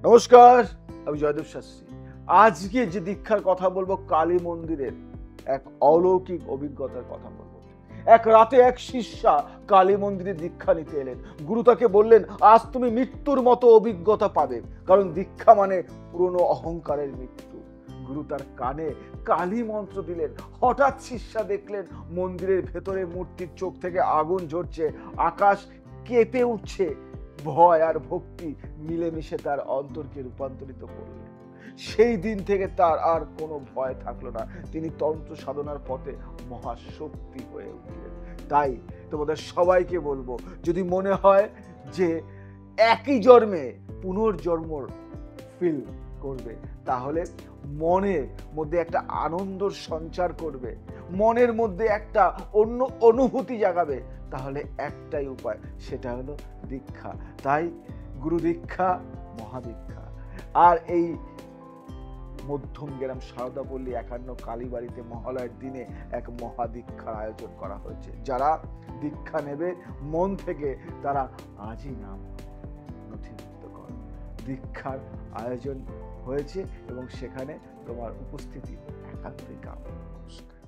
নমস্কার, আমি জয়দেব শাস্ত্রী। আজকে যে দীক্ষার কথা বলবো, কালী মন্দিরের এক অলৌকিক অভিজ্ঞতার কথা বলবো। এক রাতে এক শিষ্যা কালী মন্দিরে দীক্ষা নিতে এলেন। গুরু তাকে বললেন, আজ তুমি মৃত্যুর মতো অভিজ্ঞতা পাবে, কারণ দীক্ষা মানে পুরনো অহংকারের মৃত্যু। গুরু তার কানে কালী মন্ত্র দিলেন। হঠাৎ শিষ্যা দেখলেন মন্দিরের ভেতরে মূর্তির চোখ থেকে আগুন ঝরছে, আকাশ কেঁপে উঠছে। ভয় আর ভক্তি মিলেমিশে তার অন্তরকে রূপান্তরিত করলেন। সেই দিন থেকে তার আর কোনো ভয় থাকলো না। তিনি তন্ত্র সাধনার পথে মহাশক্তি হয়ে উঠলেন। তাই তোমাদের সবাইকে বলবো, যদি মনে হয় যে একই জন্মে পুনর্জন্ম ফিল করবে, তাহলে মনের মধ্যে একটা আনন্দর সঞ্চার করবে, মনের মধ্যে একটা অন্য অনুভূতি জাগাবে, তাহলে একটাই উপায়, সেটা হলো দীক্ষা। তাই গুরু দীক্ষা, মহাদীক্ষা। আর এই মধ্যমগ্রাম সারদাপল্লী 51 কালীবাড়িতে মহালয়ের দিনে এক মহাদীক্ষার আয়োজন করা হয়েছে। যারা দীক্ষা নেবে মন থেকে, তারা আজই নাম নথিভুক্ত করো। দীক্ষার আয়োজন হয়েছে এবং সেখানে তোমার উপস্থিতি একান্তই কাম্য। নমস্কার।